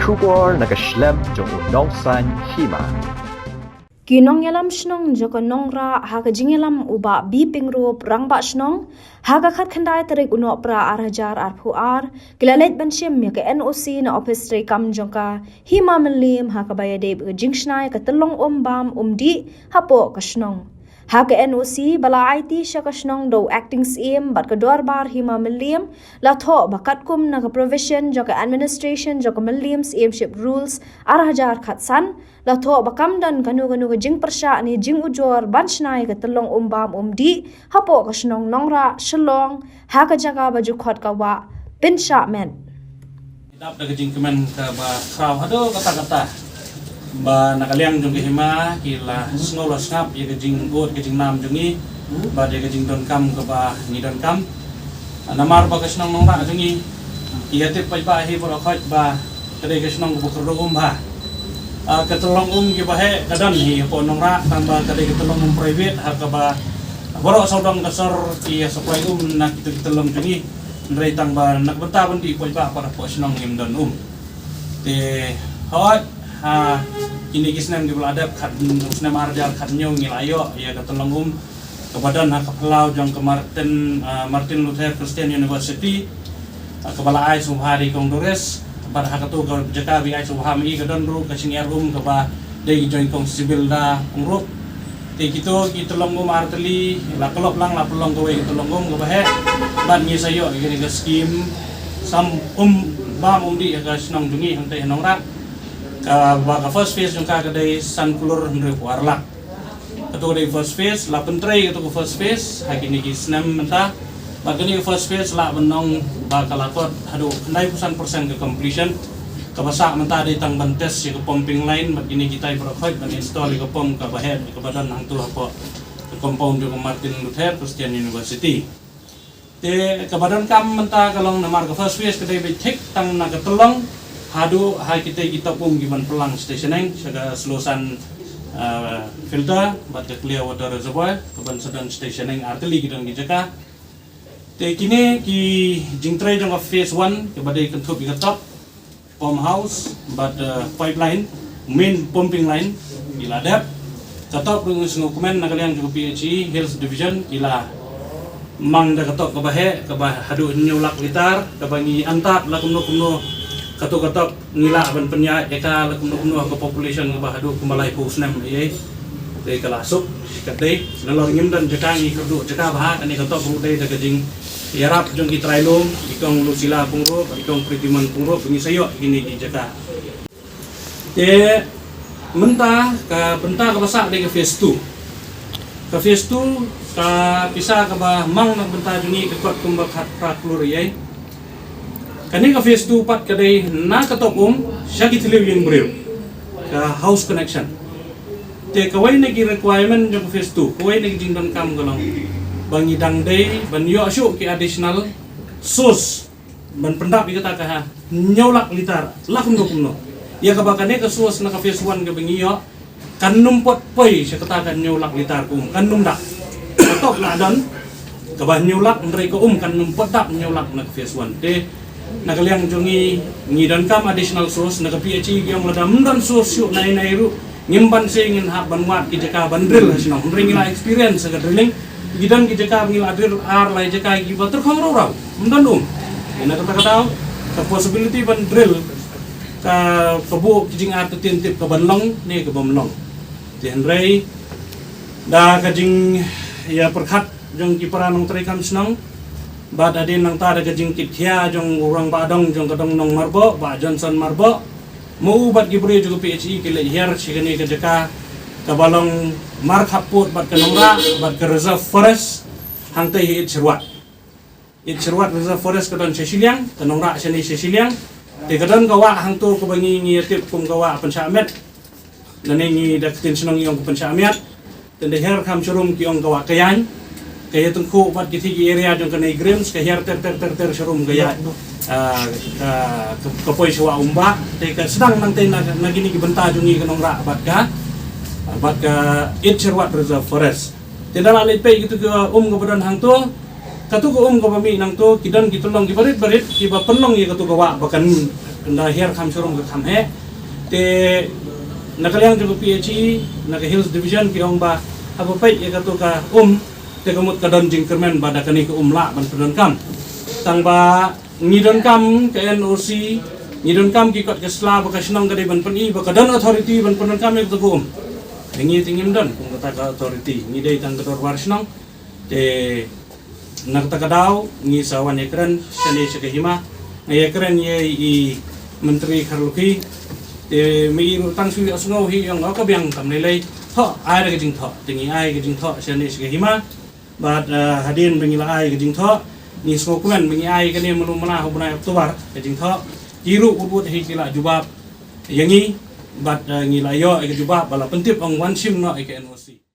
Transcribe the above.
Shubor nakaslem jong nongsan hima. Kinong yalam shnong joko nongra haka jingelam uba bi pingrop rangba shnong haka khat khandai tarik uno pra arhajar arpuar kilalet banshim ya ke NOC na office tre kam jongka hima melim haka bayade jingshnai ka telong bam umdi hapo ka shnong haka NOC bala IT shaka shnong do acting CM bat ka dor bar hima melim la tho bakat kum na ka provision joka administration joka melim CM ship rules arhajar khat san la tho bakam dan kanu ka jing persha ni jing ujor banshnai ka telong bam umdi hapo ka shnong nongra shlong haka jaga baju khot ka wa pinsha men Dap daga jing kemen ka ba kraw hado kata-kata ba nakaliang jong hima kila snola snap ye jing god ke jing nam jongi ba de jing don kam ka ba ni don kam namar ba ka snong nongra jongi iya te pai ba he bora khot ba kade ka snong bu khro ba ketolong ki ba he kadan hi po nongra tamba kade ketolong private ha ka ba boro sodong dasar ki supply nak ketolong jongi ndrei tang ba nak benta bandi pai ba para po snong him don te hot ha kini kisnem di beladap khat usnem arjal khat nyong ngilayo ya ketolong kebadan ha kaplau jong ke Martin Luther Christian University kepala ai subhari kongres pada hakatu ke jaka bi ai subhami ke don ru ke sing ke ba dei join kong sibil da ngrup te kito kitolong marteli la kelop lang la pelong ke ketolong ke bahe ban ngi sayo ke skim sam ba di ka snong jungi hante nongra ka first phase yung kagaday san kulur ndre warlak kato day first phase la pentray kato ko first phase hakini kisnem menta bagani first phase la benong ba kalakot hado 90% ke completion kabasa menta day tang bantes yung pumping line bagini kita ibrokhoy ban install yung pom ka bahed ka badan hang tu hapo compound yung Martin Luther Christian University te kabadan kam menta kalong namar ka first phase kaday be check tang nagatulong hadu hai kita pun giman pelang stationing saga selusan filter bat clear water reservoir keban sedang stationing arteli gidang gijaka te kini ki jingtrai jong phase 1 ke badai kentup ke top pump house bat pipeline main pumping line iladap katop dengan sengukumen nakaliang juga PHE Hills Division ila mang da katop ke bahe ke hadu nyulak litar ke bangi antap la kumno kata nila ban penya eka lakum ke population ke bahadu kumalai pusnem ye de kalasuk kate nalor ngim dan jekangi kerdu jeka bah ani kata brudai daga jing yarap jong ki trailum ikong lusila pungro ikong pritiman pungro bungi sayo gini ki jeka te mentah ka benta ka basak de ke phase 2 ka pisah ka bah mang nak benta jungi ke kot kumbak hat praklur ye kani ka phase 2 pat kadai na katopum syagi tiliw yung brio ka house connection te kawai na ki requirement yung phase 2 kawai na ki jingdon kam golong bangi dangday ban yo asyo ki additional source ban pendap ikata ka ha nyolak litar lakum no ya ka bakane ka source na ka phase 1 ka bangi yo kanum pot poi siya kata kan nyolak litar kum kanum dak katop na dan ka ba nyolak ndrei ko kanum pot dak nyolak na phase 1 te nakaliang jongi ngidon kam additional source naka PHE yang ladam dan source yuk nai ru ngimban singin ha banwat ki jaka bandril hasino ring la experience ga drilling gidan ki jaka ngil adril ar lai jaka ki batur khong raw mdan ina kata tahu ka possibility ban drill ka kebu kijing ar tintip ka banlong ni ka bamlong ti henrei da ka jing ya perkhat jong ki paranong trekam snong ba adin nang ta daga jingkit khia jong urang badong jong kadong nong marbo ba Johnson marbo mau bat gibre juga PHE kile hier sigani ke jaka kabalong mark haput bat kanongra bat ke reserve forest hang tei it sirwat reserve forest kadon sesiliang kanongra seni sesiliang te kadon kawa hang tu ko bangi ngi tip kum kawa pensamet nanengi dak tin senong yong pensamet tende her kam churum ki ong kawa kayan kaya tungku pat kiti area jong kanai greens kaya ter serum kaya kapoi sewa umba te sedang nangte nagini ki benta jungi kanongra bat ka it serwat reserve forest tidak lalai pe gitu ke kebadan hang tu katu ko ke pami nang tu kidan kitulong ki barit ki ba penlong ye katu gawa bakan kendahir kam surung ke kam he te nakaliang juga PHE nak Hills Division ki ong ba apa pai ya katu ka te kamut kadon jing kermen bada kani ke la ban pendon kam tang ba ngidon kam ke NOC ngidon kam ki kot ke sla ba ka snong ka ban pen ba kadon authority ban pendon kam ek tu ngi tingim don kung kata ka authority ngi dei tang kador war snong te nak ta kadau ngi sawan ekran sene se hima ngi ekran ye I menteri Kharluki te mi tang sui asngau hi yang ka biang tam lei tho ai ra ke jing tho tingi ai ke jing tho sene se hima bat hadin bengila ai ke jing tho ni smo kumen bengi ai ke ni menu mana hubunai Oktober ke jing tho kiru ubut hi kila jubab yangi bat ngila yo ke jubab bala pentip ong wan sim no ke NOC